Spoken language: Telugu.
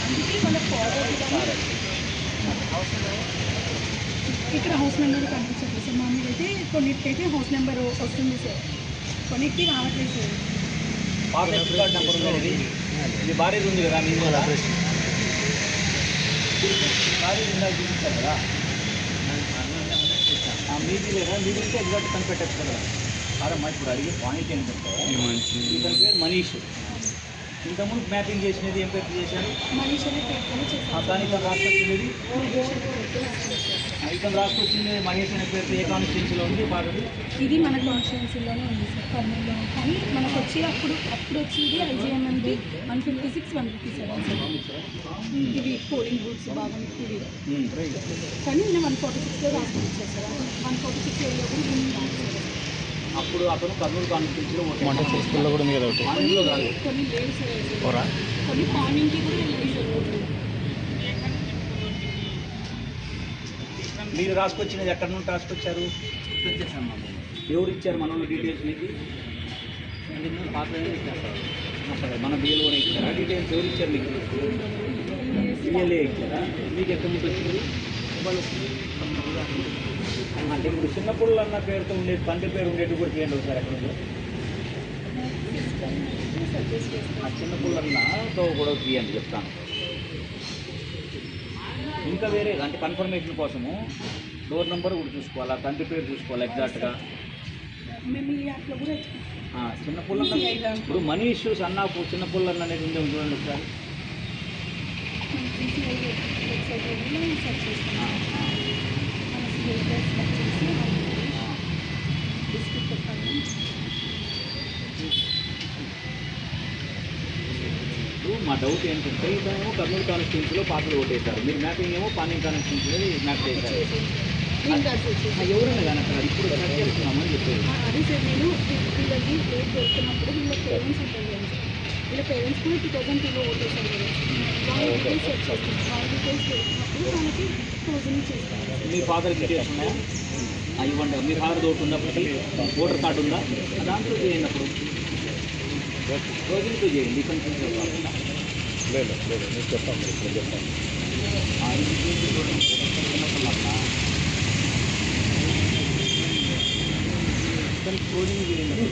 అందుకే వాళ్ళ ఫాదర్ ఇక్కడ హౌస్ నెంబర్ కనిపించట్లేదు సార్. మామూలుగా అయితే కొన్నిటికైతే హౌస్ నెంబర్ వస్తుంది సార్, కొన్నిటికి రావట్లేదు సార్. నెంబర్ ఉంది, ఇది భార్య ఉంది కదా, మీ భార్య ఉండాలి చూపిస్తారు కదా, మీది లేదా మీ గురించి ఎగ్జాక్ట్ కనిపెట్టచ్చు కదా. కాదమ్మా, ఇప్పుడు అడిగే పాయింట్ ఏంటంటే ఇతని పేరు మనీష్. ఇంతకుముందు మ్యాపింగ్ చేసినది ఏం పేరు చేశారు? మనీష్ అనే పేరుతోనే చేశారు. కానీ ఇతను రాసుకొచ్చినది ఇతను రాసుకొచ్చింది మహేష్ అనే పేరుతో ఏ కాన్స్టిట్యున్సీలో ఉంది పాతది? ఇది మన కాన్స్టిట్యున్సీలోనే ఉంది సార్, కర్నూలులో. కానీ మనకు వచ్చి అప్పుడు వచ్చేది ఐజీఎంఎంకి 156, 157 సార్. ఇవి పోలింగ్ బూత్స్ బాగా ఇవి. కానీ నేను 146లో రాసుకొని వచ్చాను సార్. 146 ఏరియా కూడా దీన్ని రాలేదు. అప్పుడు అతను కర్నూలు కాన్స్టిట్యున్సీలో స్కూల్లో కూడా ఉంది కదా ఒకటి. కొన్ని లేవు సార్, కొన్ని పాయింట్కి కూడా వెళ్ళాయి సార్. మీరు రాసుకొచ్చినది ఎక్కడి నుండి రాసుకొచ్చారు? ఎవరు ఇచ్చారు మన వాళ్ళు డీటెయిల్స్ మీకు? సరే, మన బిఎల్ఓనే ఇచ్చారా డీటెయిల్స్? ఎవరు ఇచ్చారు మీకు? బిఎల్ఏ ఇచ్చారా? మీకు ఎక్కడి నుంచి వచ్చింది? అంటే ఇప్పుడు చిన్నప్పుడు అన్న పేరుతో ఉండేది, తండ్రి పేరు ఉండేది కూడా చేయండి ఒకసారి. ఎక్కడ ఉందో ఆ చిన్నప్పుడు అన్నతో కూడా తీయండి, చెప్తాను. ఇంకా వేరే అంటే కన్ఫర్మేషన్ కోసము డోర్ నెంబర్ కూడా చూసుకోవాలి, తండ్రి పేరు చూసుకోవాలి ఎగ్జాక్ట్గా. చిన్నపుల్లన్న ఇప్పుడు మనీ ఇష్యూస్ అన్నప్పుడు చిన్నపుల్లన్న అనేది ఉండే చూడండి ఒకసారి. మా డౌట్ ఏంటంటే ఇతను కర్నూలు కాన్స్టిట్యున్సీలో పాటలు ఓటేశారు, మీరు మ్యాపింగ్ ఏమో పానింగ్ కాన్స్టిట్యున్సీలో మ్యాప్ చేశారు. ఎవరైనా కానీ అక్కడ ఇప్పుడు సెట్ చేస్తున్నామని చెప్పారు. అదే సార్, నేను వీళ్ళకి డేట్ దొరుకుతున్నప్పుడు వీళ్ళ పేరెంట్స్ ఉంటారు కదా సార్, వీళ్ళ పేరెంట్స్ కూడా 2002లో ఓటేశారు కదా. వాళ్ళ డీటెయిల్స్ సెట్ చేస్తాను, వాళ్ళ డీటెయిల్స్ దొరుకుతున్నప్పుడు వాళ్ళకి క్లోజింగ్ చేస్తాను. మీ ఫాదర్ డీటెయిల్స్ ఉన్నాయా? ఇవ్వండి. మీ ఫాదర్ ఓటు ఉన్నప్పటికీ ఓటర్ కార్డు ఉందా? దాంట్లో చేయండి. అప్పుడు క్లోజింగ్తో చేయండి, ఇక్కడ నుంచి కాకుండా. లేదు నేను చెప్తాను, ఇప్పుడు చెప్తాను. క్లోజింగ్ చేయండి.